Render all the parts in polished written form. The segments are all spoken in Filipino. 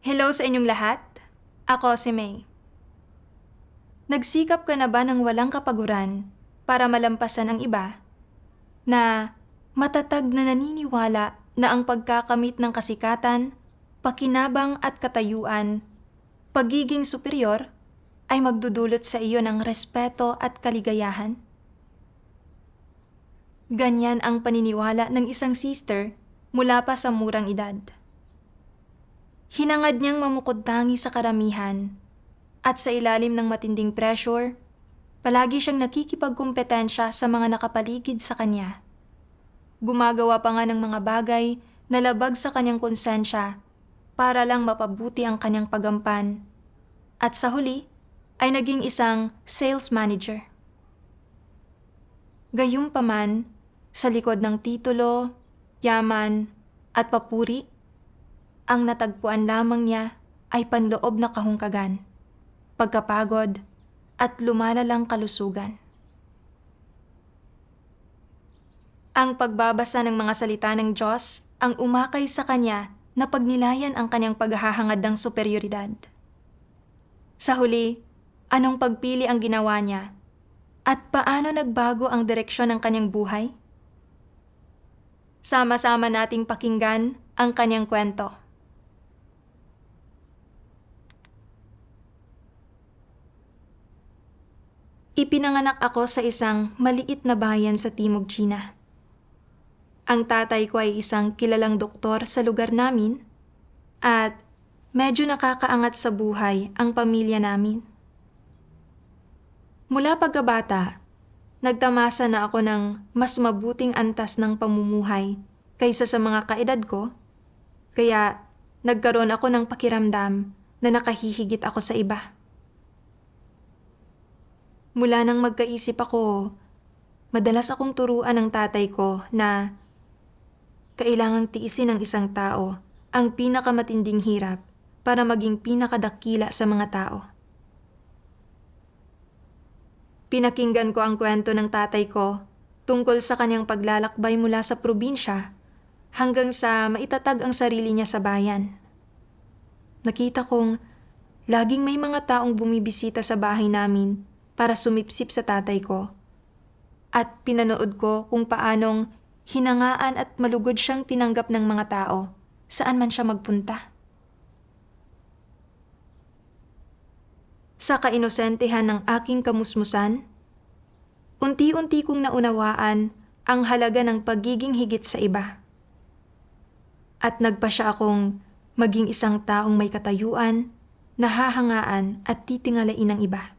Hello sa inyong lahat. Ako si May. Nagsikap ka na ba ng walang kapaguran para malampasan ang iba na matatag na naniniwala na ang pagkakamit ng kasikatan, pakinabang at katayuan, pagiging superior ay magdudulot sa iyo ng respeto at kaligayahan? Ganyan ang paniniwala ng isang sister mula pa sa murang edad. Hinangad niyang mamukod-tangi sa karamihan at sa ilalim ng matinding pressure, palagi siyang nakikipagkumpetensya sa mga nakapaligid sa kanya. Gumagawa pa nga ng mga bagay na labag sa kanyang konsensya para lang mapabuti ang kanyang pagampan. At sa huli, ay naging isang sales manager. Gayunpaman, sa likod ng titulo, yaman, at papuri, ang natagpuan lamang niya ay panloob na kahungkagan, pagkapagod, at lumalalang kalusugan. Ang pagbabasa ng mga salita ng Diyos ang umakay sa kanya na pagnilayan ang kanyang paghahangad ng superioridad. Sa huli, anong pagpili ang ginawa niya at paano nagbago ang direksyon ng kanyang buhay? Sama-sama nating pakinggan ang kanyang kwento. Ipinanganak ako sa isang maliit na bayan sa Timog China. Ang tatay ko ay isang kilalang doktor sa lugar namin at medyo nakakaangat sa buhay ang pamilya namin. Mula pagkabata, nagtamasa na ako ng mas mabuting antas ng pamumuhay kaysa sa mga kaedad ko, kaya nagkaroon ako ng pakiramdam na nakahihigit ako sa iba. Mula nang magkaisip ako, madalas akong turuan ng tatay ko na kailangang tiisin ng isang tao ang pinakamatinding hirap para maging pinakadakila sa mga tao. Pinakinggan ko ang kwento ng tatay ko tungkol sa kanyang paglalakbay mula sa probinsya hanggang sa maitatag ang sarili niya sa bayan. Nakita kong laging may mga taong bumibisita sa bahay namin para sumipsip sa tatay ko. At pinanood ko kung paanong hinangaan at malugod siyang tinanggap ng mga tao saan man siya magpunta. Sa kainosentehan ng aking kamusmusan, unti-unti kong naunawaan ang halaga ng pagiging higit sa iba. At nagpa siya akong maging isang taong may katayuan, nahahangaan at titingalain ng iba.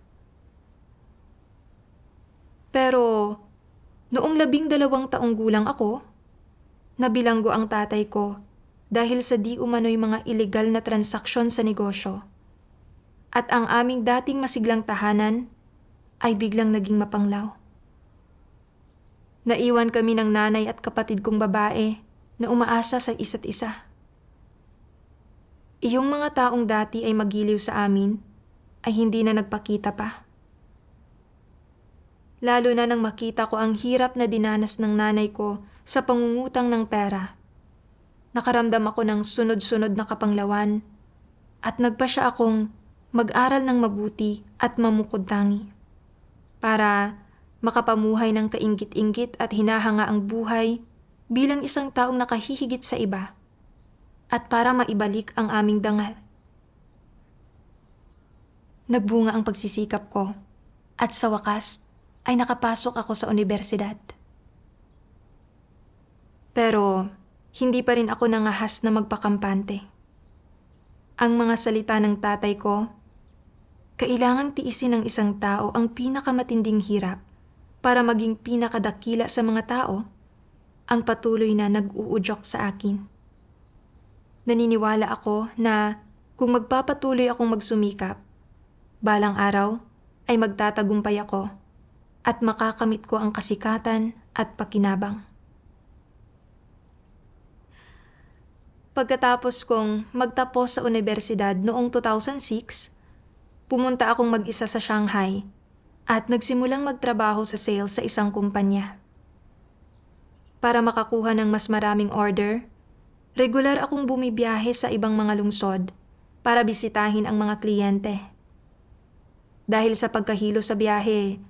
Pero noong 12 taong gulang ako, nabilanggo ang tatay ko dahil sa di umano'y mga ilegal na transaksyon sa negosyo. At ang aming dating masiglang tahanan ay biglang naging mapanglaw. Naiwan kami ng nanay at kapatid kong babae na umaasa sa isa't isa. Iyong mga taong dati ay magiliw sa amin ay hindi na nagpakita pa. Lalo na nang makita ko ang hirap na dinanas ng nanay ko sa pangungutang ng pera. Nakaramdam ako ng sunod-sunod na kapanglawan at nagpa siya akong mag-aral ng mabuti at mamukod-tangi para makapamuhay ng kainggit-inggit at hinahanga ang buhay bilang isang taong nakahihigit sa iba at para maibalik ang aming dangal. Nagbunga ang pagsisikap ko at sa wakas ay nakapasok ako sa unibersidad. Pero hindi pa rin ako nangahas na magpakampante. Ang mga salita ng tatay ko, kailangang tiisin ng isang tao ang pinakamatinding hirap para maging pinakadakila sa mga tao, ang patuloy na nag-uudyok sa akin. Naniniwala ako na kung magpapatuloy akong magsumikap, balang araw ay magtatagumpay ako at makakamit ko ang kasikatan at pakinabang. Pagkatapos kong magtapos sa unibersidad noong 2006, pumunta akong mag-isa sa Shanghai at nagsimulang magtrabaho sa sales sa isang kumpanya. Para makakuha ng mas maraming order, regular akong bumibiyahe sa ibang mga lungsod para bisitahin ang mga kliyente. Dahil sa pagkahilo sa biyahe,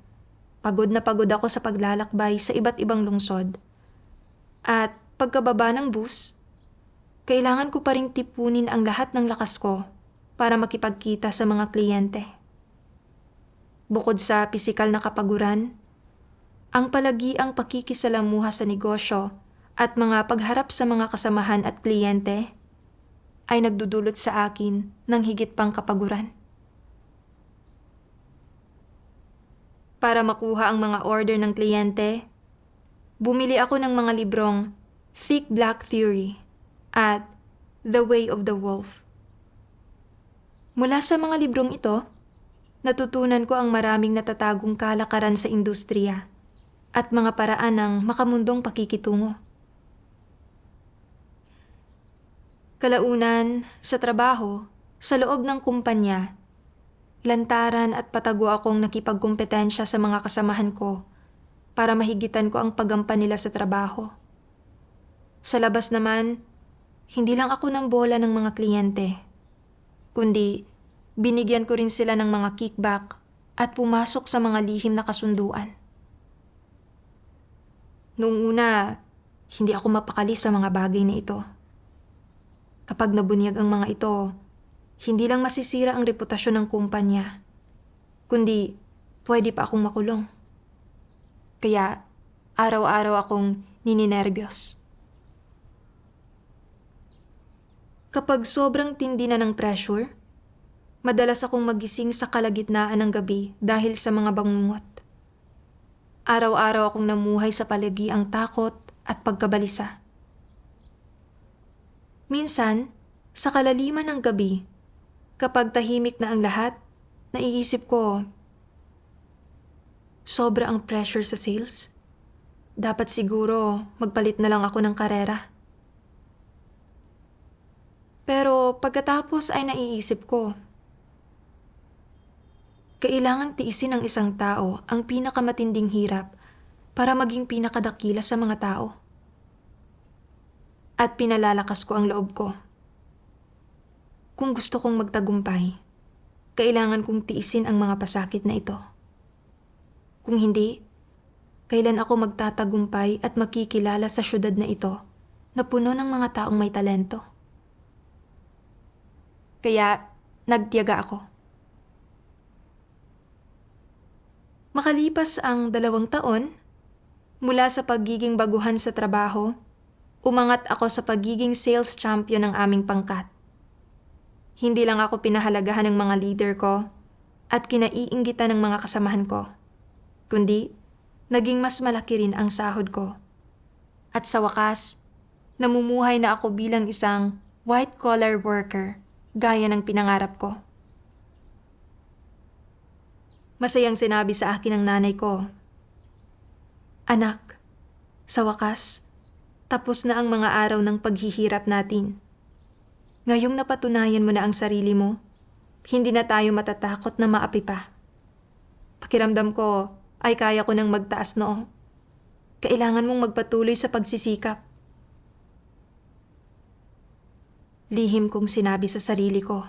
pagod na pagod ako sa paglalakbay sa iba't ibang lungsod. At pagkababa ng bus, kailangan ko pa ring tipunin ang lahat ng lakas ko para makipagkita sa mga kliyente. Bukod sa pisikal na kapaguran, ang palagiang pakikisalamuha sa negosyo at mga pagharap sa mga kasamahan at kliyente ay nagdudulot sa akin ng higit pang kapaguran. Para makuha ang mga order ng kliyente, bumili ako ng mga librong Thick Black Theory at The Way of the Wolf. Mula sa mga librong ito, natutunan ko ang maraming natatagong kalakaran sa industriya at mga paraan ng makamundong pakikitungo. Kalaunan, sa trabaho, sa loob ng kumpanya, lantaran at patago akong nakipagkumpetensya sa mga kasamahan ko para mahigitan ko ang paggampan nila sa trabaho. Sa labas naman, hindi lang ako ng bola ng mga kliyente, kundi binigyan ko rin sila ng mga kickback at pumasok sa mga lihim na kasunduan. Noong una, hindi ako mapakali sa mga bagay na ito. Kapag nabunyag ang mga ito, hindi lang masisira ang reputasyon ng kumpanya, kundi pwede pa akong makulong. Kaya araw-araw akong nininerbiyos. Kapag sobrang tindi na ng pressure, madalas akong magising sa kalagitnaan ng gabi dahil sa mga bangungot. Araw-araw akong namuhay sa palagiang takot at pagkabalisa. Minsan, sa kalaliman ng gabi, kapag tahimik na ang lahat, naiisip ko, sobra ang pressure sa sales. Dapat siguro magpalit na lang ako ng karera. Pero pagkatapos ay naiisip ko, kailangang tiisin ng isang tao ang pinakamatinding hirap para maging pinakadakila sa mga tao. At pinalalakas ko ang loob ko. Kung gusto kong magtagumpay, kailangan kong tiisin ang mga pasakit na ito. Kung hindi, kailan ako magtatagumpay at makikilala sa syudad na ito na puno ng mga taong may talento? Kaya, nagtiyaga ako. Makalipas ang 2 taon, mula sa pagiging baguhan sa trabaho, umangat ako sa pagiging sales champion ng aming pangkat. Hindi lang ako pinahalagahan ng mga leader ko at kinaiinggitan ng mga kasamahan ko, kundi naging mas malaki rin ang sahod ko. At sa wakas, namumuhay na ako bilang isang white-collar worker gaya ng pinangarap ko. Masayang sinabi sa akin ng nanay ko, "Anak, sa wakas, tapos na ang mga araw ng paghihirap natin. Ngayong napatunayan mo na ang sarili mo, hindi na tayo matatakot na maapi pa. Pakiramdam ko ay kaya ko nang magtaas noo. Kailangan mong magpatuloy sa pagsisikap." Lihim kong sinabi sa sarili ko,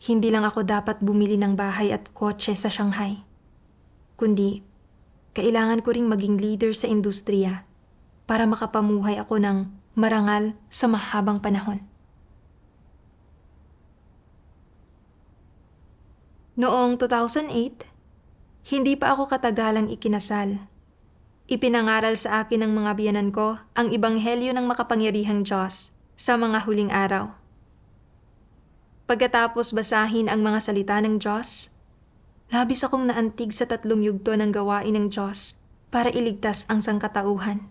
hindi lang ako dapat bumili ng bahay at kotse sa Shanghai, kundi kailangan ko ring maging leader sa industriya para makapamuhay ako ng marangal sa mahabang panahon. Noong 2008, hindi pa ako katagalang ikinasal. Ipinangaral sa akin ng mga biyanan ko ang ebanghelyo ng makapangyarihang Diyos sa mga huling araw. Pagkatapos basahin ang mga salita ng Diyos, labis akong naantig sa 3 yugto ng gawain ng Diyos para iligtas ang sangkatauhan.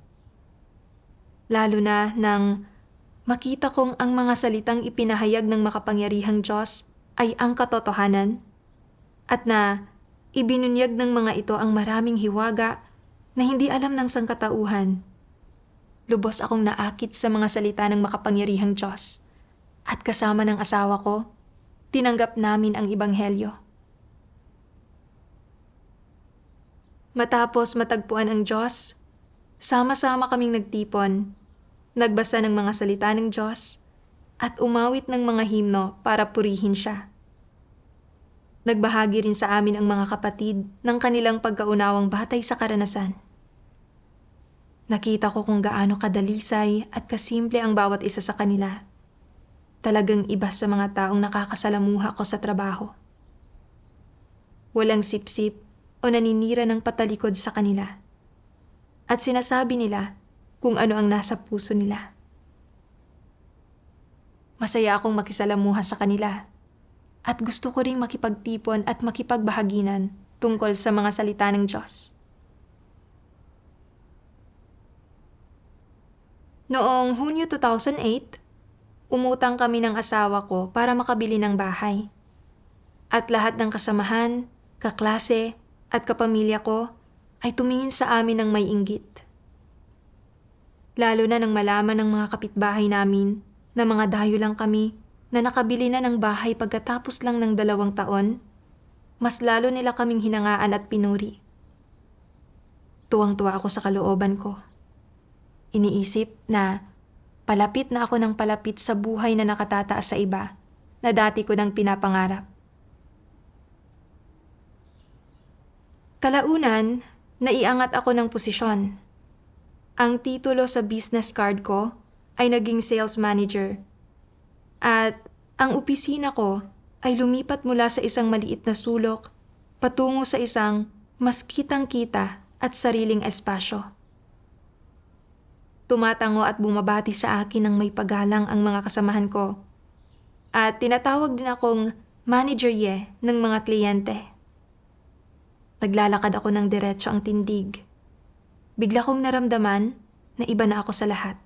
Lalo na nang makita kong ang mga salitang ipinahayag ng makapangyarihang Diyos ay ang katotohanan at na ibinunyag ng mga ito ang maraming hiwaga na hindi alam ng sangkatauhan. Lubos akong naakit sa mga salita ng makapangyarihang Diyos at kasama ng asawa ko, tinanggap namin ang ebanghelyo. Matapos matagpuan ang Diyos, sama-sama kaming nagtipon, nagbasa ng mga salita ng Diyos, at umawit ng mga himno para purihin siya. Nagbahagi rin sa amin ang mga kapatid ng kanilang pagkaunawang batay sa karanasan. Nakita ko kung gaano kadalisay at kasimple ang bawat isa sa kanila. Talagang iba sa mga taong nakakasalamuha ko sa trabaho. Walang sipsip o naninira ng patalikod sa kanila. At sinasabi nila kung ano ang nasa puso nila. Masaya akong makisalamuha sa kanila. At gusto ko ring makipagtipon at makipagbahaginan tungkol sa mga salita ng Diyos. Noong Hunyo 2008, umutang kami ng asawa ko para makabili ng bahay. At lahat ng kasamahan, kaklase, at kapamilya ko ay tumingin sa amin ng may inggit. Lalo na nang malaman ng mga kapitbahay namin na mga dayo lang kami na nakabili na ng bahay pagkatapos lang ng 2 taon, mas lalo nila kaming hinangaan at pinuri. Tuwang-tuwa ako sa kalooban ko. Iniisip na palapit na ako ng palapit sa buhay na nakatataas sa iba na dati ko nang pinapangarap. Kalaunan, naiangat ako ng posisyon. Ang titulo sa business card ko ay naging sales manager. At ang opisina ko ay lumipat mula sa isang maliit na sulok patungo sa isang mas kitang-kita at sariling espasyo. Tumatango at bumabati sa akin ng may paggalang ang mga kasamahan ko. At tinatawag din akong manager ng mga kliyente. Naglalakad ako ng diretso ang tindig. Bigla kong naramdaman na iba na ako sa lahat.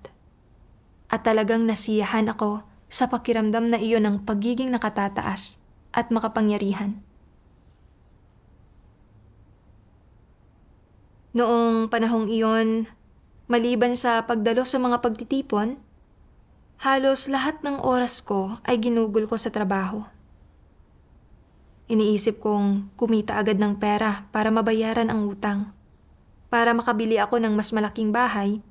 At talagang nasiyahan ako sa pakiramdam na iyon ng pagiging nakatataas at makapangyarihan. Noong panahong iyon, maliban sa pagdalo sa mga pagtitipon, halos lahat ng oras ko ay ginugol ko sa trabaho. Iniisip kong kumita agad ng pera para mabayaran ang utang, para makabili ako ng mas malaking bahay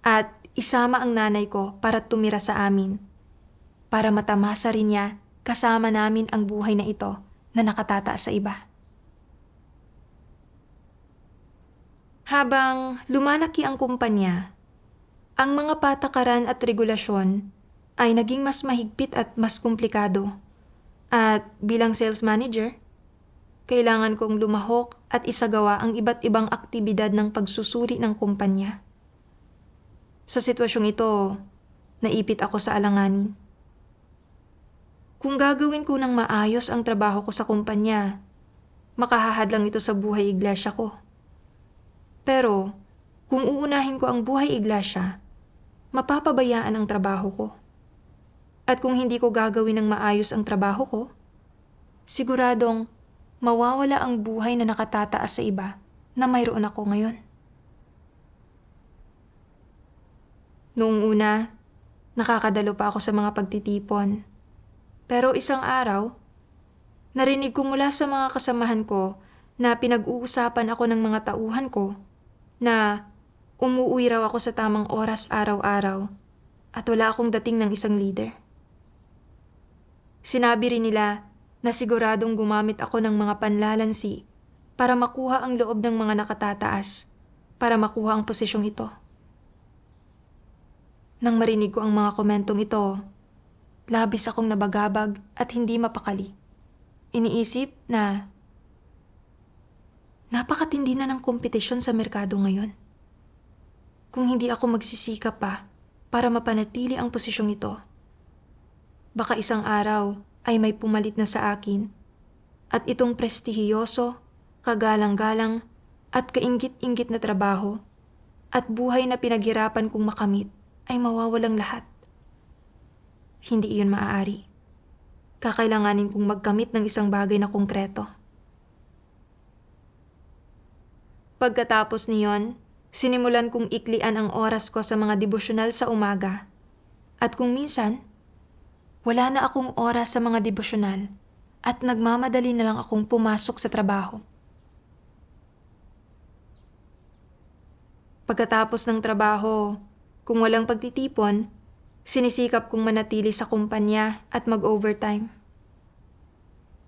at isama ang nanay ko para tumira sa amin, para matamasa rin niya kasama namin ang buhay na ito na nakatataas sa iba. Habang lumalaki ang kumpanya, ang mga patakaran at regulasyon ay naging mas mahigpit at mas komplikado. At bilang sales manager, kailangan kong lumahok at isagawa ang iba't ibang aktibidad ng pagsusuri ng kumpanya. Sa sitwasyong ito, naipit ako sa alanganin. Kung gagawin ko ng maayos ang trabaho ko sa kumpanya, makahahad lang ito sa buhay iglesia ko. Pero kung uunahin ko ang buhay iglesia, mapapabayaan ang trabaho ko. At kung hindi ko gagawin ng maayos ang trabaho ko, siguradong mawawala ang buhay na nakatataas sa iba na mayroon ako ngayon. Noong una, nakakadalo pa ako sa mga pagtitipon. Pero isang araw, narinig ko mula sa mga kasamahan ko na pinag-uusapan ako ng mga tauhan ko na umuwi raw ako sa tamang oras araw-araw at wala akong dating ng isang leader. Sinabi rin nila na siguradong gumamit ako ng mga panlalansi para makuha ang loob ng mga nakatataas, para makuha ang posisyong ito. Nang marinig ko ang mga komentong ito, labis akong nabagabag at hindi mapakali. Iniisip na napakatindi na ng kompetisyon sa merkado ngayon. Kung hindi ako magsisikap pa para mapanatili ang posisyong ito, baka isang araw ay may pumalit na sa akin at itong prestihiyoso, kagalang-galang at kainggit-inggit na trabaho at buhay na pinaghirapan kong makamit ay mawawalang lahat. Hindi iyon maaari. Kakailanganin kong magkamit ng isang bagay na konkreto. Pagkatapos niyon, sinimulan kong iklian ang oras ko sa mga devosyonal sa umaga. At kung minsan, wala na akong oras sa mga devosyonal at nagmamadali na lang akong pumasok sa trabaho. Pagkatapos ng trabaho, kung walang pagtitipon, Sinisikap kong manatili sa kumpanya at mag-overtime.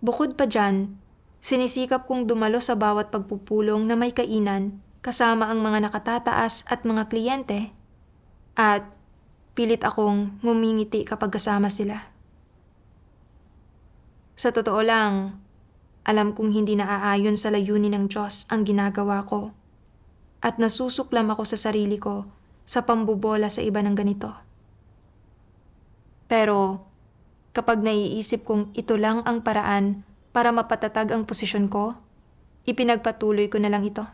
Bukod pa dyan, sinisikap kong dumalo sa bawat pagpupulong na may kainan kasama ang mga nakatataas at mga kliyente at pilit akong ngumingiti kapag kasama sila. Sa totoo lang, alam kong hindi naaayon sa layunin ng Diyos ang ginagawa ko at nasusuklam ako sa sarili ko sa pambubola sa iba ng ganito. Pero kapag naiisip kong ito lang ang paraan para mapatatag ang posisyon ko, ipinagpatuloy ko na lang ito.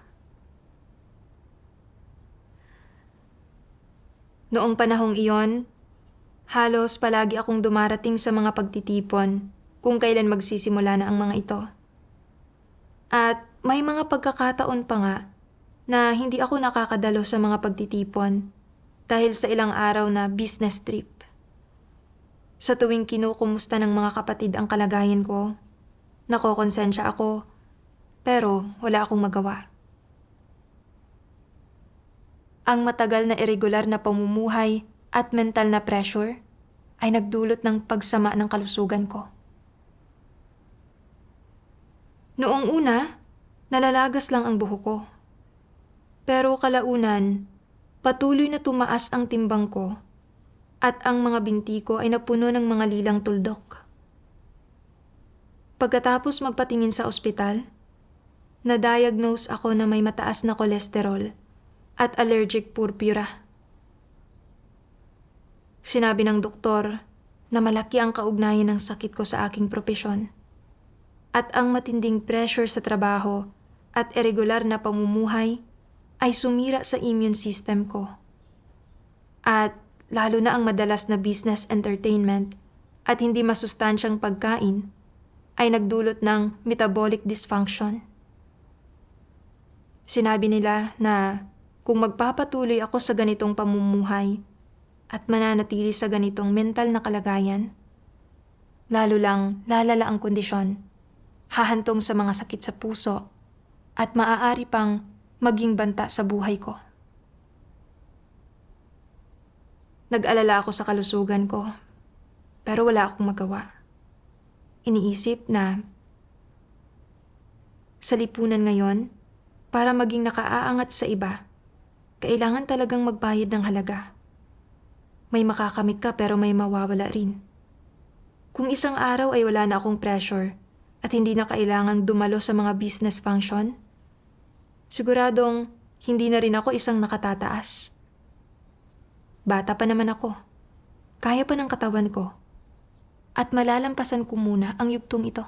Noong panahong iyon, halos palagi akong dumarating sa mga pagtitipon kung kailan magsisimula na ang mga ito. At may mga pagkakataon pa nga na hindi ako nakakadalo sa mga pagtitipon dahil sa ilang araw na business trip. Sa tuwing kinukumusta ng mga kapatid ang kalagayan ko, nakokonsensya ako, pero wala akong magawa. Ang matagal na irregular na pamumuhay at mental na pressure ay nagdulot ng pagsama ng kalusugan ko. Noong una, nalalagas lang ang buhok ko. Pero kalaunan, patuloy na tumaas ang timbang ko at ang mga binti ko ay napuno ng mga lilang tuldok. Pagkatapos magpatingin sa ospital, na-diagnose ako na may mataas na kolesterol at allergic purpura. Sinabi ng doktor na malaki ang kaugnayan ng sakit ko sa aking propesyon at ang matinding pressure sa trabaho at irregular na pamumuhay ay sumira sa immune system ko. At lalo na ang madalas na business entertainment at hindi masustansyang pagkain ay nagdulot ng metabolic dysfunction. Sinabi nila na kung magpapatuloy ako sa ganitong pamumuhay at mananatili sa ganitong mental na kalagayan, lalo lang lalala ang kondisyon, hahantong sa mga sakit sa puso at maaari pang maging banta sa buhay ko. Nag-alala ako sa kalusugan ko, pero wala akong magawa. Iniisip na sa lipunan ngayon, para maging nakaaangat sa iba, kailangan talagang magbayad ng halaga. May makakamit ka pero may mawawala rin. Kung isang araw ay wala na akong pressure at hindi na kailangang dumalo sa mga business function, siguradong hindi na rin ako isang nakatataas. Bata pa naman ako. Kaya pa ng katawan ko. At malalampasan ko muna ang yugtong ito.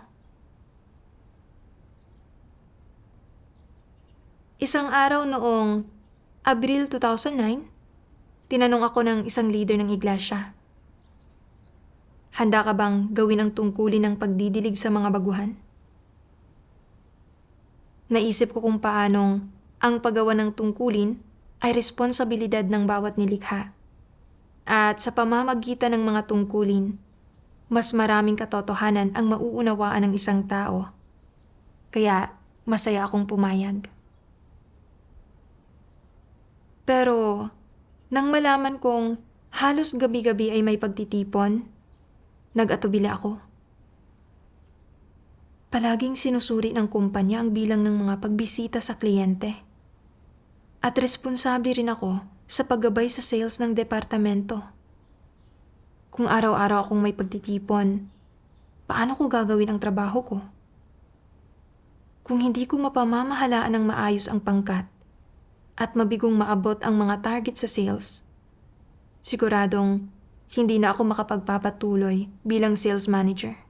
Isang araw noong Abril 2009, tinanong ako ng isang leader ng iglesia. Handa ka bang gawin ang tungkulin ng pagdidilig sa mga baguhan? Naisip ko kung paanong ang paggawa ng tungkulin ay responsibilidad ng bawat nilikha. At sa pamamagitan ng mga tungkulin, mas maraming katotohanan ang mauunawaan ng isang tao. Kaya masaya akong pumayag. Pero nang malaman kong halos gabi-gabi ay may pagtitipon, nag-atubili ako. Palaging sinusuri ng kumpanya ang bilang ng mga pagbisita sa kliyente. At responsable rin ako sa paggabay sa sales ng departamento. Kung araw-araw akong may pagtitipon, paano ko gagawin ang trabaho ko? Kung hindi ko mapamamahalaan ng maayos ang pangkat at mabigong maabot ang mga target sa sales, siguradong hindi na ako makapagpapatuloy bilang sales manager.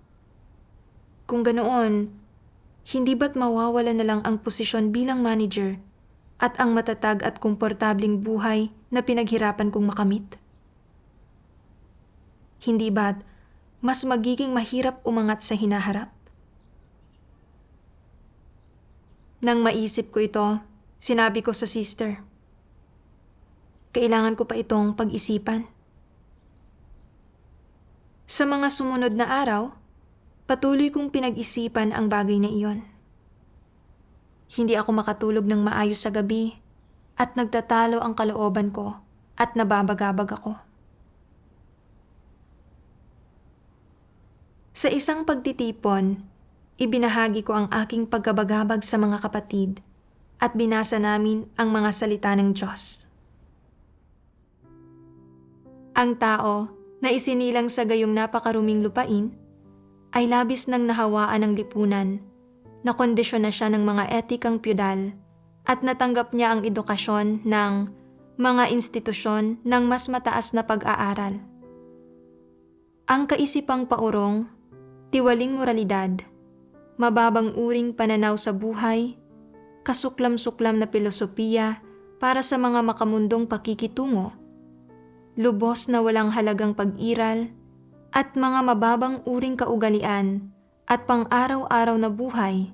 Kung ganoon, hindi ba't mawawala na lang ang posisyon bilang manager at ang matatag at komportabling buhay na pinaghirapan kong makamit? Hindi ba't mas magiging mahirap umangat sa hinaharap? Nang maisip ko ito, sinabi ko sa sister, kailangan ko pa itong pag-isipan. Sa mga sumunod na araw, patuloy kong pinag-isipan ang bagay na iyon. Hindi ako makatulog ng maayos sa gabi at nagtatalo ang kalooban ko at nababagabag ako. Sa isang pagtitipon, ibinahagi ko ang aking pagkabagabag sa mga kapatid at binasa namin ang mga salita ng Diyos. Ang tao na isinilang sa gayong napakaruming lupain ay labis ng nahawaan ng lipunan, nakondisyon na siya ng mga etikang pyudal at natanggap niya ang edukasyon ng mga institusyon ng mas mataas na pag-aaral. Ang kaisipang paurong, tiwaling moralidad, mababang uring pananaw sa buhay, kasuklam-suklam na filosofiya para sa mga makamundong pakikitungo, lubos na walang halagang pag-iral, at mga mababang uring kaugalian at pang-araw-araw na buhay.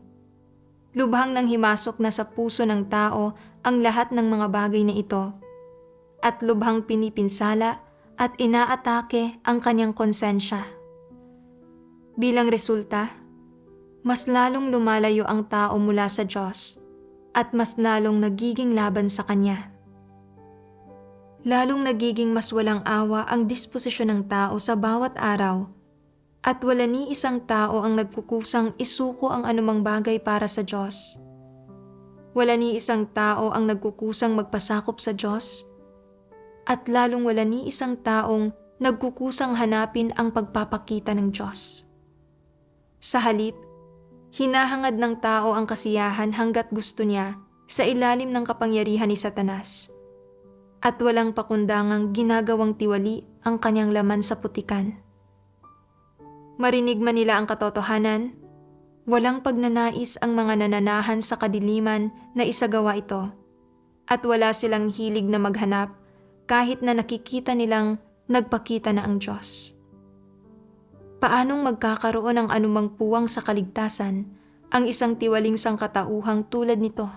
Lubhang nang himasok na sa puso ng tao ang lahat ng mga bagay na ito, at lubhang pinipinsala at inaatake ang kanyang konsensya. Bilang resulta, mas lalong lumalayo ang tao mula sa Diyos at mas lalong nagiging laban sa Kanya. Lalong nagiging mas walang awa ang disposisyon ng tao sa bawat araw at wala ni isang tao ang nagkukusang isuko ang anumang bagay para sa Diyos. Wala ni isang tao ang nagkukusang magpasakop sa Diyos at lalong wala ni isang taong nagkukusang hanapin ang pagpapakita ng Diyos. Sa halip, hinahangad ng tao ang kasiyahan hanggat gusto niya sa ilalim ng kapangyarihan ni Satanas at walang pakundangang ginagawang tiwali ang kanyang laman sa putikan. Marinig man nila ang katotohanan, walang pagnanais ang mga nananahan sa kadiliman na isagawa ito at wala silang hilig na maghanap kahit na nakikita nilang nagpakita na ang Diyos. Paanong magkakaroon ng anumang puwang sa kaligtasan ang isang tiwaling sangkatauhang tulad nito?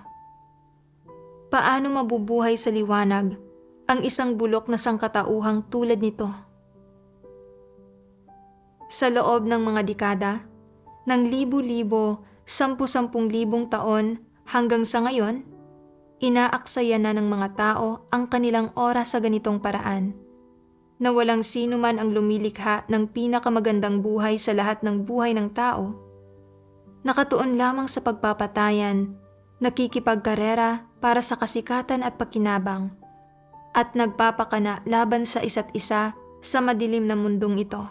Paano mabubuhay sa liwanag ang isang bulok na sangkatauhang tulad nito? Sa loob ng mga dekada, ng libo-libo, 10,000 taon hanggang sa ngayon, inaaksaya na ng mga tao ang kanilang oras sa ganitong paraan, na walang sino man ang lumilikha ng pinakamagandang buhay sa lahat ng buhay ng tao, nakatuon lamang sa pagpapatayan, nakikipagkarera para sa kasikatan at pakinabang, at nagpapakana laban sa isa't isa sa madilim na mundong ito.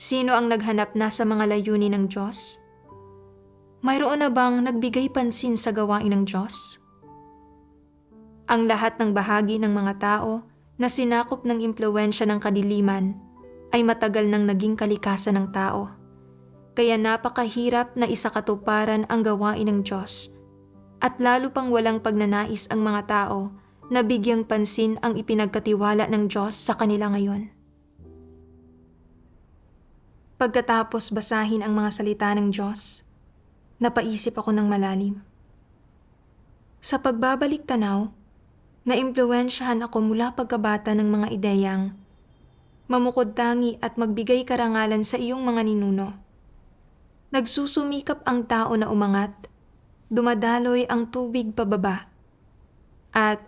Sino ang naghanap na sa mga layunin ng Diyos? Mayroon na bang nagbigay pansin sa gawain ng Diyos? Ang lahat ng bahagi ng mga tao na sinakop ng impluwensya ng kadiliman ay matagal nang naging kalikasan ng tao. Kaya napakahirap na isakatuparan ang gawain ng Diyos at lalo pang walang pagnanais ang mga tao na bigyang pansin ang ipinagkatiwala ng Diyos sa kanila ngayon. Pagkatapos basahin ang mga salita ng Diyos, napaisip ako ng malalim. Sa pagbabalik tanaw, naimpluwensyahan ako mula pagkabata ng mga ideyang mamukod-tangi at magbigay karangalan sa iyong mga ninuno. Nagsusumikap ang tao na umangat, dumadaloy ang tubig pababa, at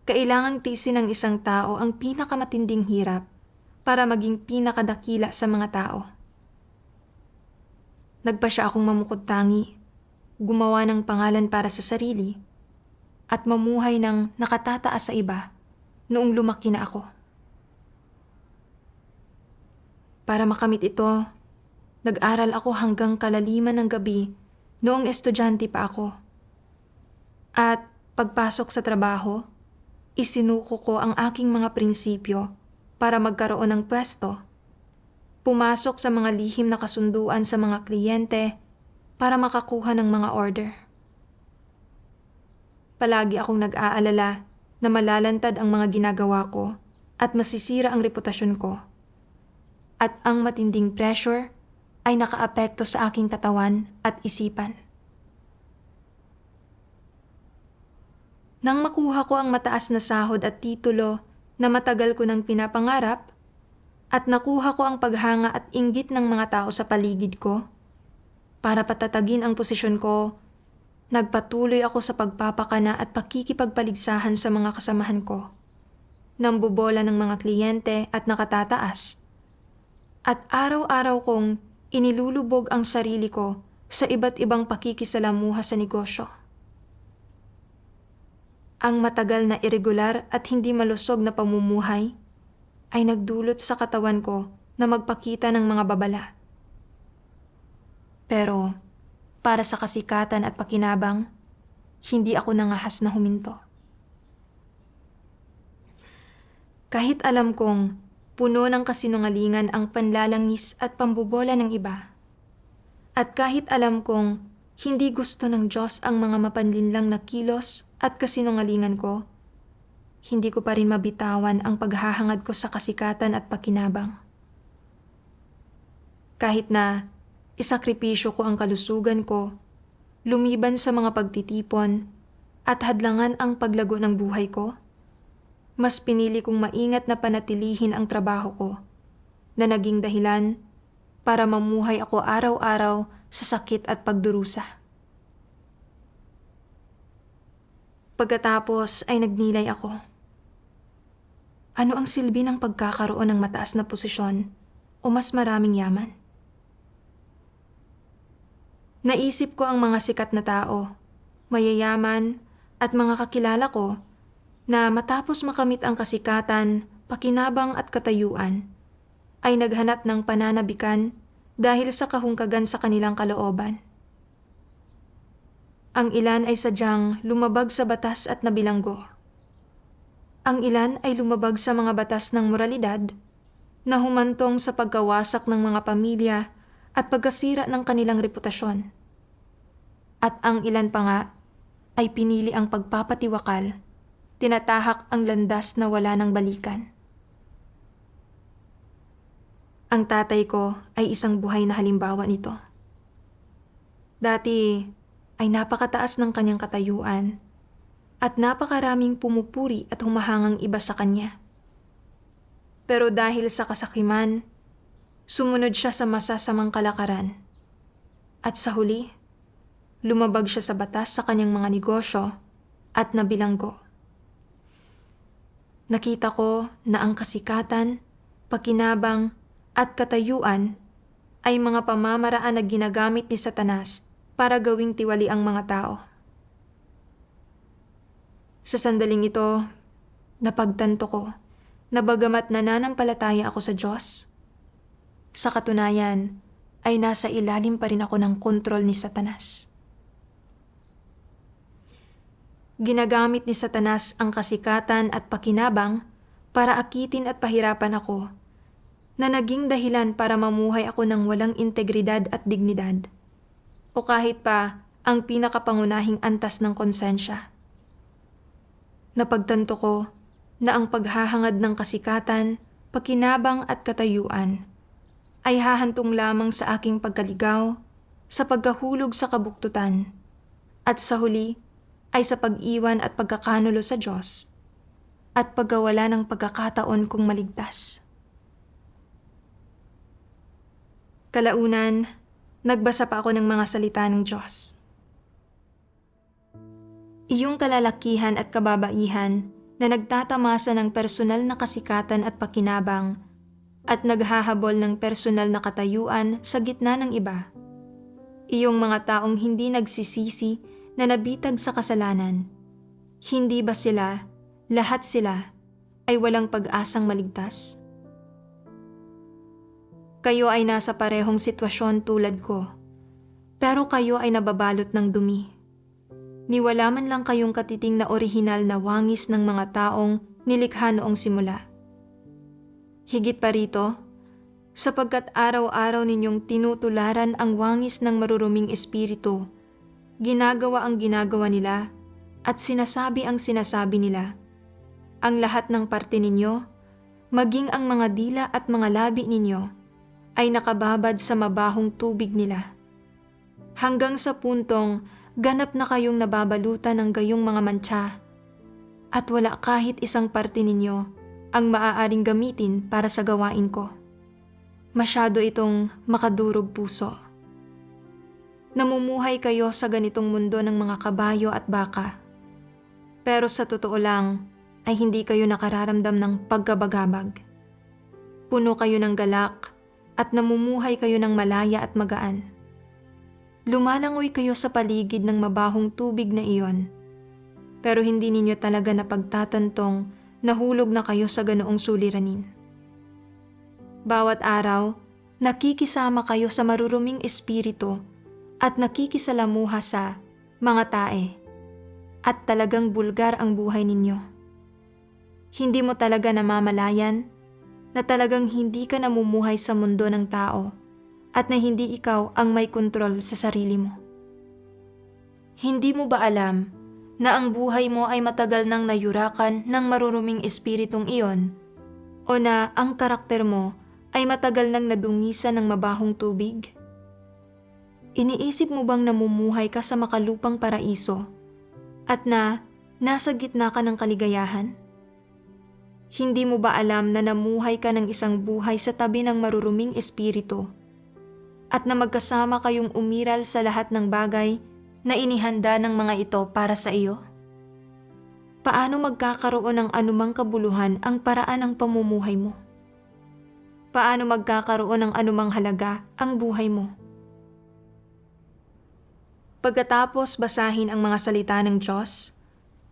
kailangang tiisin ng isang tao ang pinakamatinding hirap para maging pinakadakila sa mga tao. Nagpasya akong mamukod-tangi, gumawa ng pangalan para sa sarili, at mamuhay ng nakatataas sa iba noong lumaki na ako. Para makamit ito, nag-aral ako hanggang kalaliman ng gabi noong estudyante pa ako. At pagpasok sa trabaho, isinuko ko ang aking mga prinsipyo para magkaroon ng pwesto. Pumasok sa mga lihim na kasunduan sa mga kliyente para makakuha ng mga order. Palagi akong nag-aalala na malalantad ang mga ginagawa ko at masisira ang reputasyon ko. At ang matinding pressure ay nakaapekto sa aking katawan at isipan. Nang makuha ko ang mataas na sahod at titulo na matagal ko nang pinapangarap, at nakuha ko ang paghanga at inggit ng mga tao sa paligid ko, para patatagin ang posisyon ko, nagpatuloy ako sa pagpapakana at pakikipagpaligsahan sa mga kasamahan ko, nambobola ng mga kliyente at nakatataas. At araw-araw kong inilulubog ang sarili ko sa iba't ibang pakikisalamuha sa negosyo. Ang matagal na irregular at hindi malusog na pamumuhay ay nagdulot sa katawan ko na magpakita ng mga babala. Pero para sa kasikatan at pakinabang, hindi ako nangahas na huminto. Kahit alam kong puno ng kasinungalingan ang panlalangis at pambobola ng iba, at kahit alam kong hindi gusto ng Diyos ang mga mapanlinlang na kilos at kasinungalingan ko, hindi ko pa rin mabitawan ang paghahangad ko sa kasikatan at pakinabang. Kahit na isakripisyo ko ang kalusugan ko, lumiban sa mga pagtitipon, at hadlangan ang paglago ng buhay ko, mas pinili kong maingat na panatilihin ang trabaho ko na naging dahilan para mamuhay ako araw-araw sa sakit at pagdurusa. Pagkatapos ay nagnilay ako. Ano ang silbi ng pagkakaroon ng mataas na posisyon o mas maraming yaman? Naisip ko ang mga sikat na tao, mayayaman at mga kakilala ko na matapos makamit ang kasikatan, pakinabang at katayuan, ay naghanap ng pananabikan dahil sa kahungkagan sa kanilang kalooban. Ang ilan ay sadyang lumabag sa batas at nabilanggo. Ang ilan ay lumabag sa mga batas ng moralidad na humantong sa pagkawasak ng mga pamilya at pagkasira ng kanilang reputasyon. At ang ilan pa nga ay pinili ang pagpapatiwakal, tinatahak ang landas na wala ng balikan. Ang tatay ko ay isang buhay na halimbawa nito. Dati ay napakataas ng kanyang katayuan at napakaraming pumupuri at humahangang iba sa kanya. Pero dahil sa kasakiman, sumunod siya sa masasamang kalakaran. At sa huli, lumabag siya sa batas sa kanyang mga negosyo at nabilanggo. Nakita ko na ang kasikatan, pakinabang at katayuan ay mga pamamaraan na ginagamit ni Satanas para gawing tiwali ang mga tao. Sa sandaling ito, napagtanto ko na bagamat nananampalataya ako sa Diyos, sa katunayan ay nasa ilalim pa rin ako ng kontrol ni Satanas. Ginagamit ni Satanas ang kasikatan at pakinabang para akitin at pahirapan ako, na naging dahilan para mamuhay ako ng walang integridad at dignidad, o kahit pa ang pinakapangunahing antas ng konsensya. Napagtanto ko na ang paghahangad ng kasikatan, pakinabang at katayuan ay hahantong lamang sa aking pagkaligaw, sa pagkahulog sa kabuktutan, at sa huli ay sa pag-iwan at pagkakanulo sa Diyos, at pagkawala ng pagkakataon kong maligtas. Kalaunan, nagbasa pa ako ng mga salita ng Diyos. Iyong kalalakihan at kababaihan na nagtatamasa ng personal na kasikatan at pakinabang at naghahabol ng personal na katayuan sa gitna ng iba. Iyong mga taong hindi nagsisisi na nabitag sa kasalanan. Hindi ba sila, lahat sila, ay walang pag-asang maligtas? Kayo ay nasa parehong sitwasyon tulad ko, pero kayo ay nababalot ng dumi. Niwala man lang kayong katiting na orihinal na wangis ng mga taong nilikha noong simula. Higit pa rito, sapagkat araw-araw ninyong tinutularan ang wangis ng maruruming espiritu, ginagawa ang ginagawa nila at sinasabi ang sinasabi nila. Ang lahat ng parte ninyo, maging ang mga dila at mga labi ninyo, ay nakababad sa mabahong tubig nila. Hanggang sa puntong ganap na kayong nababalutan ng gayong mga mantsa at wala kahit isang parte ninyo ang maaaring gamitin para sa gawain ko. Masyado itong makadurog puso. Namumuhay kayo sa ganitong mundo ng mga kabayo at baka. Pero sa totoo lang ay hindi kayo nakararamdam ng pagkabagabag. Puno kayo ng galak, at namumuhay kayo ng malaya at magaan. Lumalangoy kayo sa paligid ng mabahong tubig na iyon, pero hindi ninyo talaga napagtatantong nahulog na kayo sa ganoong suliranin. Bawat araw, nakikisama kayo sa maruruming espiritu at nakikisalamuha sa mga tae, at talagang bulgar ang buhay ninyo. Hindi mo talaga namamalayan na talagang hindi ka namumuhay sa mundo ng tao at na hindi ikaw ang may kontrol sa sarili mo. Hindi mo ba alam na ang buhay mo ay matagal nang nayurakan ng maruruming espiritong iyon, o na ang karakter mo ay matagal nang nadungisan ng mabahong tubig? Iniisip mo bang namumuhay ka sa makalupang paraiso at na nasa gitna ka ng kaligayahan? Hindi mo ba alam na namuhay ka ng isang buhay sa tabi ng maruruming espiritu at na magkasama kayong umiral sa lahat ng bagay na inihanda ng mga ito para sa iyo? Paano magkakaroon ng anumang kabuluhan ang paraan ng pamumuhay mo? Paano magkakaroon ng anumang halaga ang buhay mo? Pagkatapos basahin ang mga salita ng Diyos,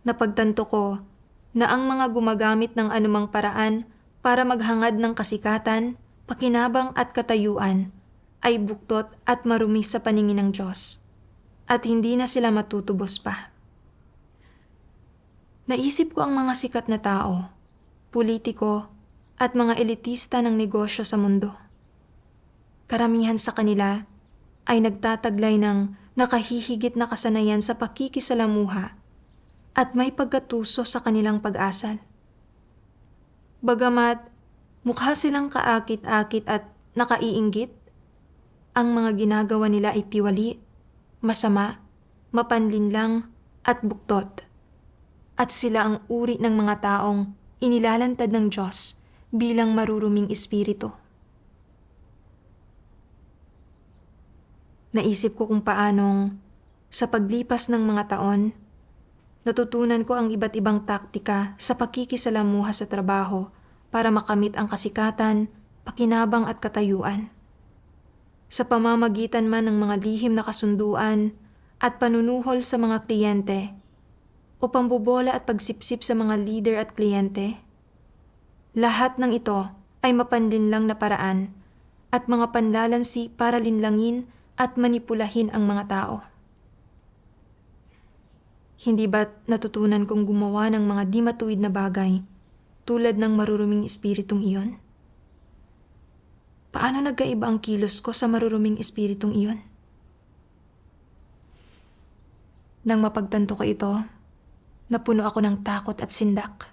napagtanto ko na ang mga gumagamit ng anumang paraan para maghangad ng kasikatan, pakinabang at katayuan ay buktot at marumi sa paningin ng Diyos, at hindi na sila matutubos pa. Naisip ko ang mga sikat na tao, politiko, at mga elitista ng negosyo sa mundo. Karamihan sa kanila ay nagtataglay ng nakahihigit na kasanayan sa pakikisalamuha at may pagkatuso sa kanilang pag-asal. Bagamat mukha silang kaakit-akit at nakaiinggit, ang mga ginagawa nila ay tiwali, masama, mapanlinlang at buktot. At sila ang uri ng mga taong inilalantad ng Diyos bilang maruruming espiritu. Naisip ko kung paanong sa paglipas ng mga taon, natutunan ko ang iba't ibang taktika sa pakikisalamuha sa trabaho para makamit ang kasikatan, pakinabang at katayuan. Sa pamamagitan man ng mga lihim na kasunduan at panunuhol sa mga kliyente o pambobola at pagsipsip sa mga leader at kliyente, lahat ng ito ay mapanlinlang na paraan at mga panlalansi para linlangin at manipulahin ang mga tao. Hindi ba't natutunan kong gumawa ng mga di matuwid na bagay tulad ng maruruming espiritong iyon? Paano nagkaiba ang kilos ko sa maruruming espiritong iyon? Nang mapagtanto ko ito, napuno ako ng takot at sindak.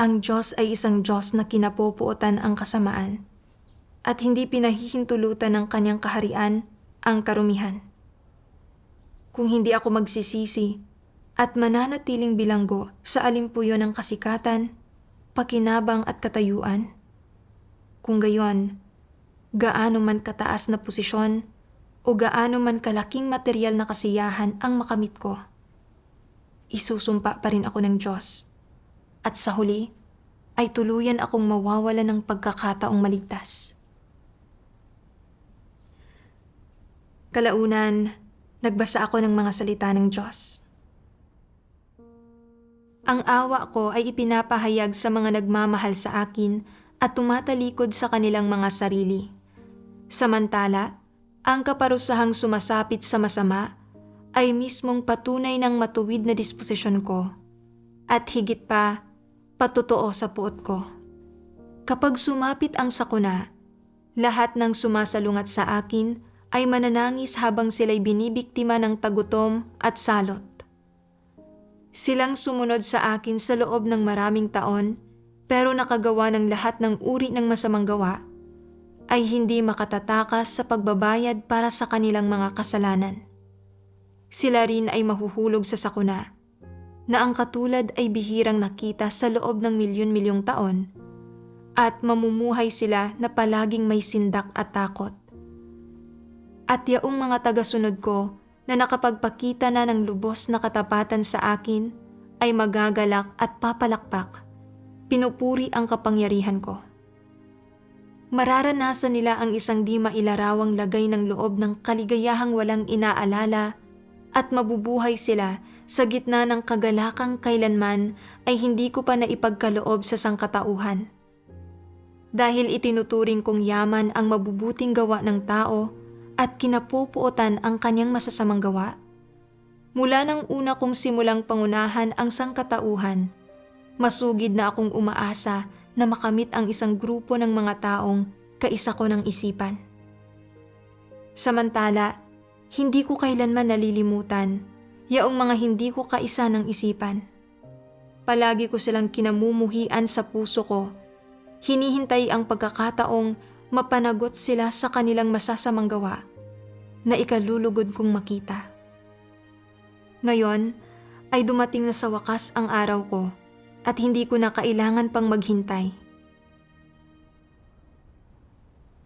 Ang Diyos ay isang Diyos na kinapopuotan ang kasamaan at hindi pinahihintulutan ng kanyang kaharian ang karumihan. Kung hindi ako magsisisi at mananatiling bilanggo sa alimpuyo ng kasikatan, pakinabang at katayuan, kung gayon, gaano man kataas na posisyon o gaano man kalaking material na kasiyahan ang makamit ko, isusumpa pa rin ako ng Diyos. At sa huli, ay tuluyan akong mawawala ng pagkakataong maligtas. Kalaunan, nagbasa ako ng mga salita ng Diyos. Ang awa ko ay ipinapahayag sa mga nagmamahal sa akin at tumatalikod sa kanilang mga sarili. Samantala, ang kaparusahang sumasapit sa masama ay mismong patunay ng matuwid na disposisyon ko at higit pa, patotoo sa puot ko. Kapag sumapit ang sakuna, lahat ng sumasalungat sa akin ay mananangis habang sila'y binibiktima ng tagutom at salot. Silang sumunod sa akin sa loob ng maraming taon, pero nakagawa ng lahat ng uri ng masamang gawa, ay hindi makatatakas sa pagbabayad para sa kanilang mga kasalanan. Sila rin ay mahuhulog sa sakuna, na ang katulad ay bihirang nakita sa loob ng milyon-milyong taon, at mamumuhay sila na palaging may sindak at takot. At yaong mga tagasunod ko na nakapagpakita na ng lubos na katapatan sa akin ay magagalak at papalakpak, pinupuri ang kapangyarihan ko. mararanasan nila ang isang di mailarawang lagay ng loob ng kaligayahang walang inaalala at mabubuhay sila sa gitna ng kagalakang kailanman ay hindi ko pa naipagkaloob sa sangkatauhan. Dahil itinuturing kong yaman ang mabubuting gawa ng tao at kinapupuotan ang kanyang masasamang gawa, mula nang una kong simulang pangunahan ang sangkatauhan, masugid na akong umaasa na makamit ang isang grupo ng mga taong kaisa ko ng isipan. Samantala, hindi ko kailanman nalilimutan yaong mga hindi ko kaisa ng isipan. Palagi ko silang kinamumuhian sa puso ko. Hinihintay ang pagkakataong mapanagot sila sa kanilang masasamang gawa na ikalulugod kong makita. Ngayon ay dumating na sa wakas ang araw ko at hindi ko na kailangan pang maghintay.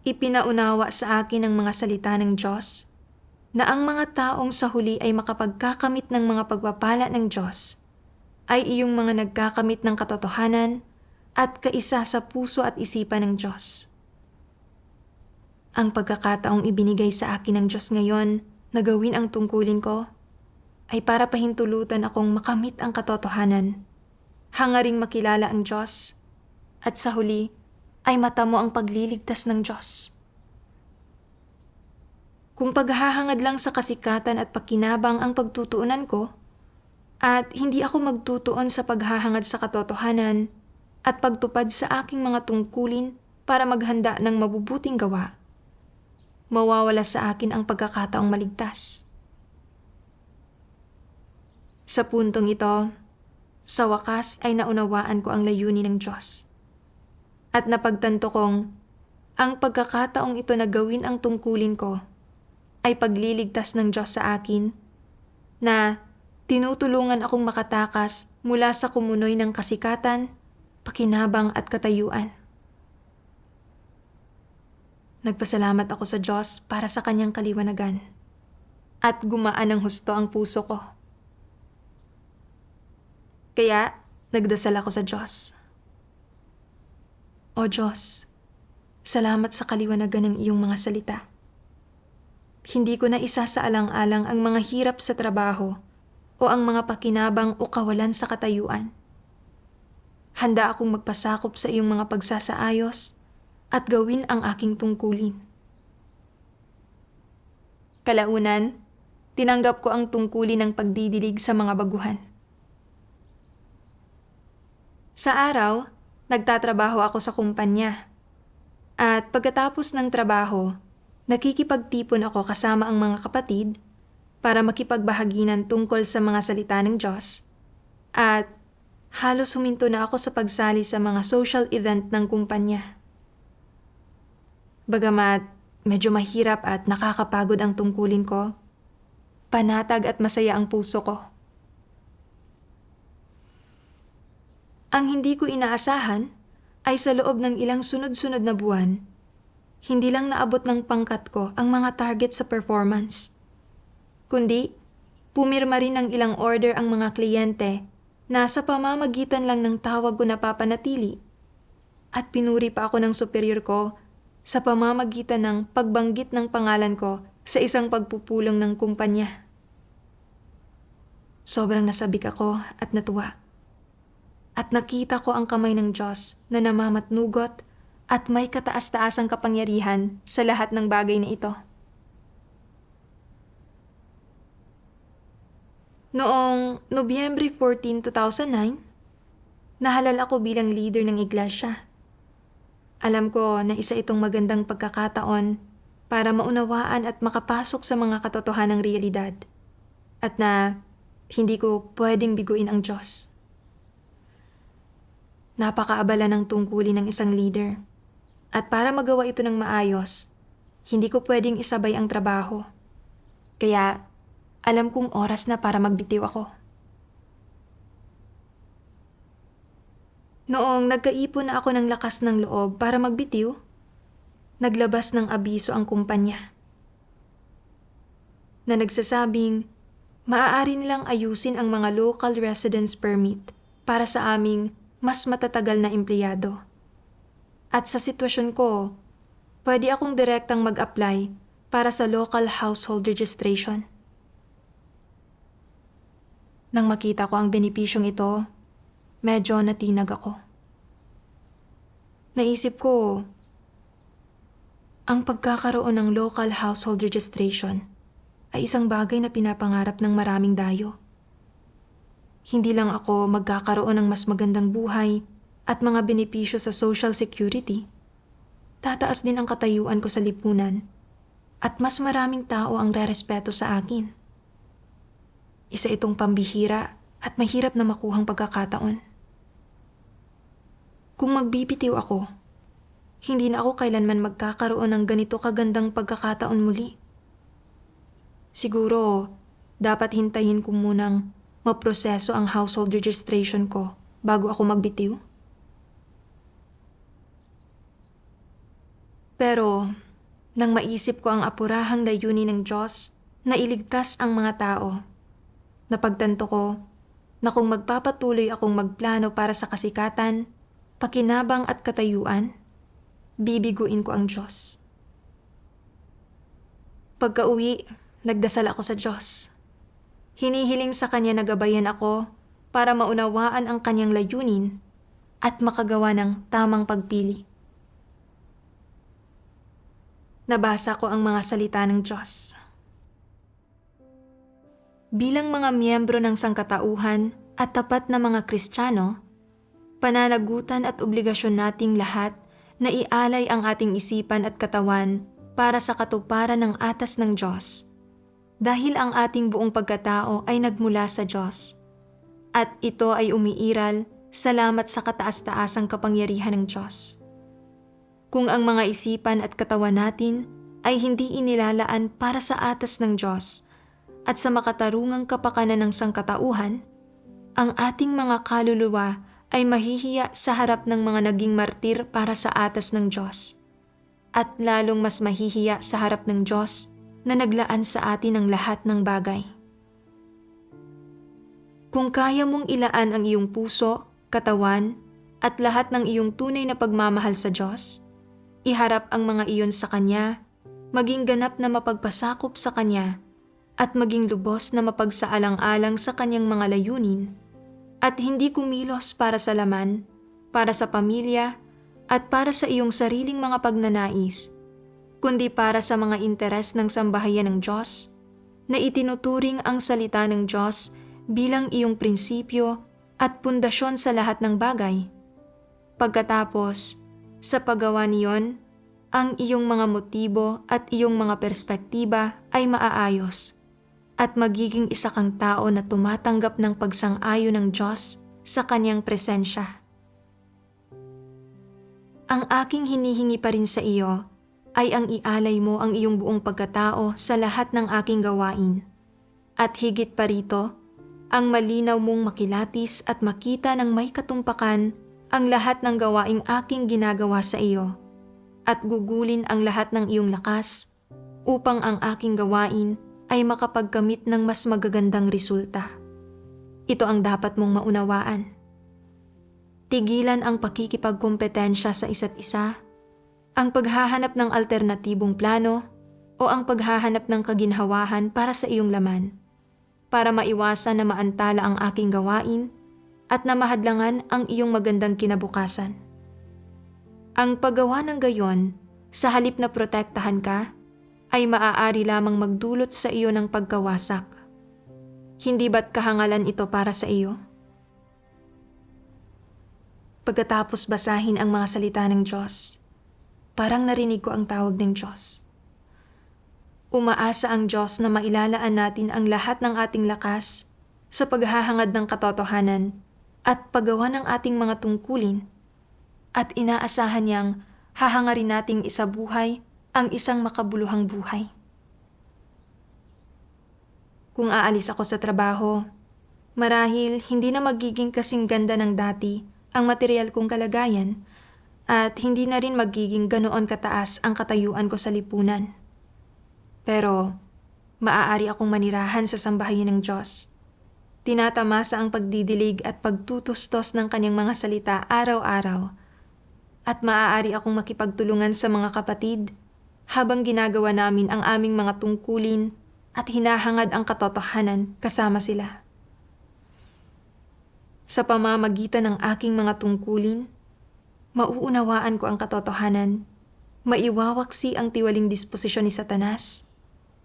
Ipinaunawa sa akin ng mga salita ng Diyos na ang mga taong sa huli ay makapagkakamit ng mga pagpapala ng Diyos ay iyong mga nagkakamit ng katotohanan at kaisa sa puso at isipan ng Diyos. Ang pagkakataong ibinigay sa akin ng Diyos ngayon na gawin ang tungkulin ko ay para pahintulutan akong makamit ang katotohanan, hangaring makilala ang Diyos, at sa huli ay matamo ang pagliligtas ng Diyos. Kung paghahangad lang sa kasikatan at pakinabang ang pagtutuunan ko, at hindi ako magtutuon sa paghahangad sa katotohanan at pagtupad sa aking mga tungkulin para maghanda ng mabubuting gawa, mawawala sa akin ang pagkakataong maligtas. Sa puntong ito, sa wakas ay naunawaan ko ang layunin ng Diyos. At napagtanto kong ang pagkakataong ito na gawin ang tungkulin ko ay pagliligtas ng Diyos sa akin na tinutulungan akong makatakas mula sa kumunoy ng kasikatan, pakinabang at katayuan. Nagpasalamat ako sa Diyos para sa kanyang kaliwanagan at gumaan ng husto ang puso ko. Kaya, nagdasal ako sa Diyos. O Diyos, salamat sa kaliwanagan ng iyong mga salita. Hindi ko na isasaalang-alang ang mga hirap sa trabaho o ang mga pakinabang o kawalan sa katayuan. Handa akong magpasakop sa iyong mga pagsasaayos at gawin ang aking tungkulin. Kalaunan, tinanggap ko ang tungkulin ng pagdidilig sa mga baguhan. Sa araw, nagtatrabaho ako sa kumpanya. At pagkatapos ng trabaho, nakikipagtipon ako kasama ang mga kapatid para makipagbahaginan tungkol sa mga salita ng Diyos. At halos huminto na ako sa pagsali sa mga social event ng kumpanya. Bagamat medyo mahirap at nakakapagod ang tungkulin ko, panatag at masaya ang puso ko. Ang hindi ko inaasahan ay sa loob ng ilang sunod-sunod na buwan, hindi lang naabot ng pangkat ko ang mga target sa performance. Kundi, pumirma rin ng ilang order ang mga kliyente na sa pamamagitan lang ng tawag ko napapanatili at pinuri pa ako ng superior ko sa pamamagitan ng pagbanggit ng pangalan ko sa isang pagpupulong ng kumpanya. Sobrang nasabik ako at natuwa. At nakita ko ang kamay ng Diyos na namamatnugot at may kataas-taasang kapangyarihan sa lahat ng bagay na ito. Noong Nobyembre 14, 2009, nahalal ako bilang leader ng iglesia. Alam ko na isa itong magandang pagkakataon para maunawaan at makapasok sa mga katotohanang realidad at na hindi ko pwedeng biguin ang Diyos. Napakaabala ng tungkulin ng isang leader. At para magawa ito ng maayos, hindi ko pwedeng isabay ang trabaho. Kaya, alam kong oras na para magbitiw ako. Noong nagkaipon na ako ng lakas ng loob para magbitiw, naglabas ng abiso ang kumpanya na nagsasabing maaari nilang ayusin ang mga local residence permit para sa aming mas matatagal na empleyado. At sa sitwasyon ko, pwede akong direktang mag-apply para sa local household registration. Nang makita ko ang benepisyong ito, medyo natinag ako. Naisip ko, ang pagkakaroon ng local household registration ay isang bagay na pinapangarap ng maraming dayo. Hindi lang ako magkakaroon ng mas magandang buhay at mga benepisyo sa Social Security, tataas din ang katayuan ko sa lipunan at mas maraming tao ang rerespeto sa akin. Isa itong pambihira at mahirap na makuhang pagkakataon. Kung magbibitiw ako, hindi na ako kailanman magkakaroon ng ganito kagandang pagkakataon muli. Siguro, dapat hintayin ko munang maproseso ang household registration ko bago ako magbitiw. Pero, nang maisip ko ang apurahang layunin ng Diyos na iligtas ang mga tao, napagtanto ko na kung magpapatuloy akong magplano para sa kasikatan, pakinabang at katayuan, bibiguin ko ang Diyos. Pagka-uwi, nagdasal ako sa Diyos. Hinihiling sa Kanya na gabayan ako para maunawaan ang Kanyang layunin at makagawa ng tamang pagpili. Nabasa ko ang mga salita ng Diyos. Bilang mga miyembro ng sangkatauhan at tapat na mga Kristiyano, pananagutan at obligasyon nating lahat na ialay ang ating isipan at katawan para sa katuparan ng atas ng Diyos, dahil ang ating buong pagkatao ay nagmula sa Diyos, at ito ay umiiral salamat sa kataas-taasang kapangyarihan ng Diyos. Kung ang mga isipan at katawan natin ay hindi inilalaan para sa atas ng Diyos at sa makatarungang kapakanan ng sangkatauhan, ang ating mga kaluluwa ay mahihiya sa harap ng mga naging martir para sa atas ng Diyos, at lalong mas mahihiya sa harap ng Diyos na naglaan sa atin ng lahat ng bagay. Kung kaya mong ilaan ang iyong puso, katawan, at lahat ng iyong tunay na pagmamahal sa Diyos, iharap ang mga iyon sa Kanya, maging ganap na mapagpasakop sa Kanya, at maging lubos na mapagsaalang-alang sa Kanyang mga layunin, at hindi kumilos para sa laman, para sa pamilya, at para sa iyong sariling mga pagnanais, kundi para sa mga interes ng sambahayan ng Diyos, na itinuturing ang salita ng Diyos bilang iyong prinsipyo at pundasyon sa lahat ng bagay. Pagkatapos, sa paggawa niyon, ang iyong mga motibo at iyong mga perspektiba ay maaayos, at magiging isa kang tao na tumatanggap ng pagsang-ayon ng Diyos sa Kanyang presensya. Ang aking hinihingi pa rin sa iyo ay ang ialay mo ang iyong buong pagkatao sa lahat ng aking gawain. At higit pa rito, ang malinaw mong makilatis at makita ng may katumpakan ang lahat ng gawaing aking ginagawa sa iyo, at gugulin ang lahat ng iyong lakas upang ang aking gawain ay makapagkamit ng mas magagandang resulta. Ito ang dapat mong maunawaan. Tigilan ang pakikipagkompetensya sa isa't isa, ang paghahanap ng alternatibong plano, o ang paghahanap ng kaginhawahan para sa iyong laman, para maiwasan na maantala ang aking gawain at na mahadlangan ang iyong magandang kinabukasan. Ang paggawa ng gayon, sa halip na protektahan ka, ay maaari lamang magdulot sa iyo ng pagkawasak. Hindi ba't kahangalan ito para sa iyo? Pagkatapos basahin ang mga salita ng Diyos, parang narinig ko ang tawag ng Diyos. Umaasa ang Diyos na mailalaan natin ang lahat ng ating lakas sa paghahangad ng katotohanan at paggawa ng ating mga tungkulin, at inaasahan niyang hahangarin nating isabuhay ang isang makabuluhang buhay. Kung aalis ako sa trabaho, marahil hindi na magiging kasing ganda ng dati ang material kong kalagayan, at hindi na rin magiging ganoon kataas ang katayuan ko sa lipunan. Pero maaari akong manirahan sa sambahayan ng Diyos. Tinatamasa ang pagdidilig at pagtutustos ng Kanyang mga salita araw-araw, at maaari akong makipagtulungan sa mga kapatid habang ginagawa namin ang aming mga tungkulin at hinahangad ang katotohanan kasama sila. Sa pamamagitan ng aking mga tungkulin, mauunawaan ko ang katotohanan, maiwawaksi ang tiwaling disposisyon ni Satanas,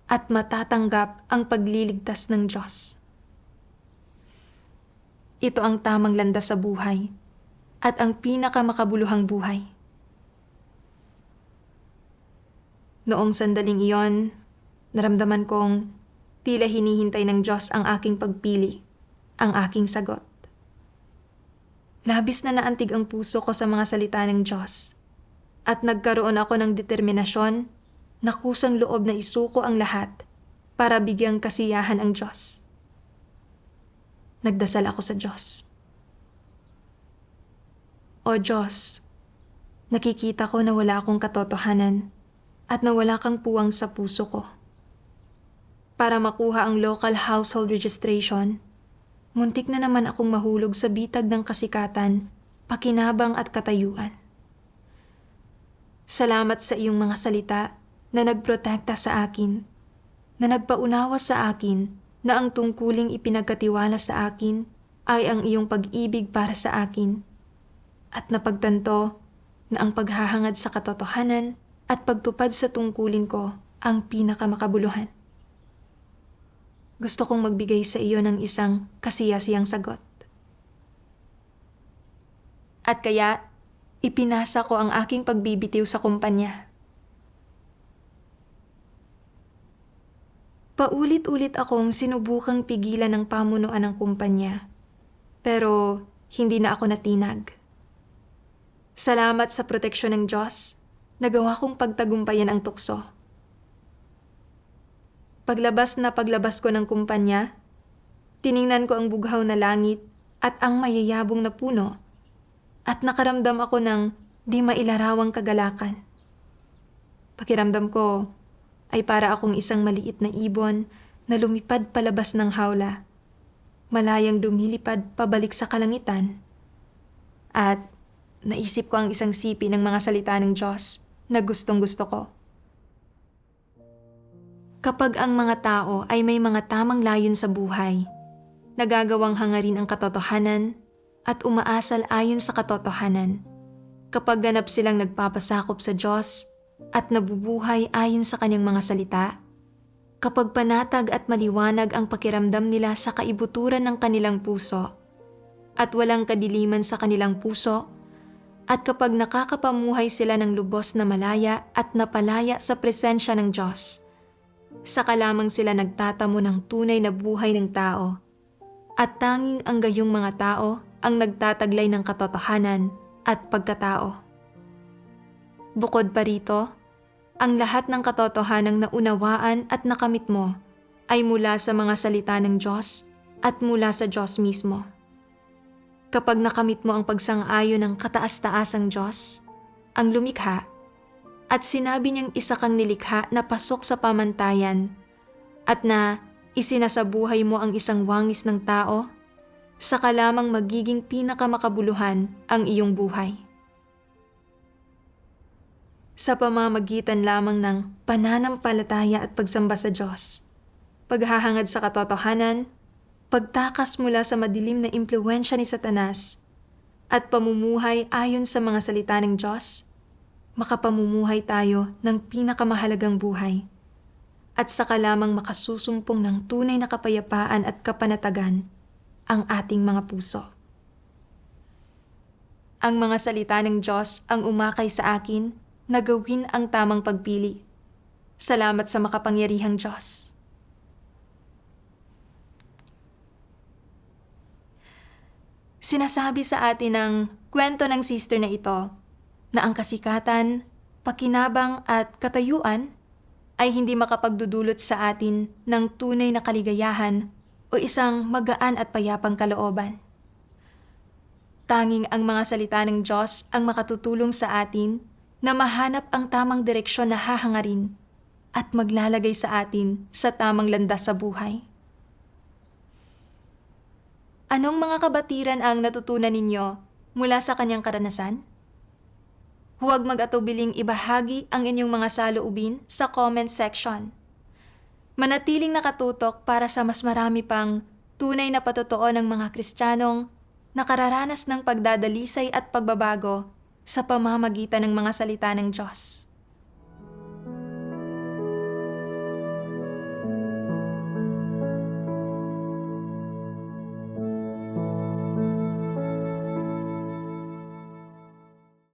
at matatanggap ang pagliligtas ng Diyos. Ito ang tamang landas sa buhay at ang pinakamakabuluhang buhay. Noong sandaling iyon, naramdaman kong tila hinihintay ng Diyos ang aking pagpili, ang aking sagot. Labis na naantig ang puso ko sa mga salita ng Diyos at nagkaroon ako ng determinasyon na kusang loob na isuko ang lahat para bigyang kasiyahan ang Diyos. Nagdasal ako sa Diyos. O Diyos, nakikita ko na wala akong katotohanan at na wala kang puwang sa puso ko. Para makuha ang local household registration, muntik na naman akong mahulog sa bitag ng kasikatan, pakinabang at katayuan. Salamat sa iyong mga salita na nagprotekta sa akin, na nagpaunawa sa akin na ang tungkuling ipinagkatiwala sa akin ay ang iyong pag-ibig para sa akin, at napagtanto na ang paghahangad sa katotohanan at pagtupad sa tungkulin ko ang pinakamakabuluhan. Gusto kong magbigay sa iyo ng isang kasiyasiyang sagot. At kaya, ipinasa ko ang aking pagbibitiw sa kumpanya. Paulit-ulit akong sinubukang pigilan ng pamunuan ng kumpanya, pero hindi na ako natinag. Salamat sa proteksyon ng Diyos, nagawa kong pagtagumpayan ang tukso. Paglabas ko ng kumpanya, tiningnan ko ang bughaw na langit at ang mayayabong na puno, at nakaramdam ako ng di mailarawang kagalakan. Pakiramdam ko ay para akong isang maliit na ibon na lumipad palabas ng hawla, malayang dumilipad pabalik sa kalangitan. At naisip ko ang isang sipi ng mga salita ng Diyos na gustong-gusto ko. Kapag ang mga tao ay may mga tamang layon sa buhay, nagagawang hangarin ang katotohanan at umaasal ayon sa katotohanan, kapag ganap silang nagpapasakop sa Diyos at nabubuhay ayon sa kanyang mga salita, kapag panatag at maliwanag ang pakiramdam nila sa kaibuturan ng kanilang puso at walang kadiliman sa kanilang puso, at kapag nakakapamuhay sila ng lubos na malaya at napalaya sa presensya ng Diyos, saka lamang sila nagtatamo ng tunay na buhay ng tao, at tanging ang gayong mga tao ang nagtataglay ng katotohanan at pagkatao. Bukod pa rito, ang lahat ng katotohanang naunawaan at nakamit mo ay mula sa mga salita ng Diyos at mula sa Diyos mismo. Kapag nakamit mo ang pagsang-ayon ng kataas-taasang Diyos, ang lumikha, at sinabi niyang isa kang nilikha na pasok sa pamantayan, at na isinasabuhay mo ang isang wangis ng tao, saka lamang magiging pinakamakabuluhan ang iyong buhay. Sa pamamagitan lamang ng pananampalataya at pagsamba sa Diyos, paghahangad sa katotohanan, pagtakas mula sa madilim na impluwensya ni Satanas, at pamumuhay ayon sa mga salita ng Diyos, makapamumuhay tayo ng pinakamahalagang buhay, at saka lamang makasusumpong ng tunay na kapayapaan at kapanatagan ang ating mga puso. Ang mga salita ng Diyos ang umakay sa akin na gawin ang tamang pagpili. Salamat sa makapangyarihang Diyos. Sinasabi sa atin ng kwento ng sister na ito na ang kasikatan, pakinabang at katayuan ay hindi makapagdudulot sa atin ng tunay na kaligayahan o isang magaan at payapang kalooban. Tanging ang mga salita ng Diyos ang makatutulong sa atin na mahanap ang tamang direksyon na hahangarin at maglalagay sa atin sa tamang landas sa buhay. Anong mga kabatiran ang natutunan ninyo mula sa kanyang karanasan? Huwag mag-atubiling ibahagi ang inyong mga saloobin sa comment section. Manatiling nakatutok para sa mas marami pang tunay na patotoo ng mga Kristiyanong nakararanas ng pagdadalisay at pagbabago sa pamamagitan ng mga salita ng Diyos.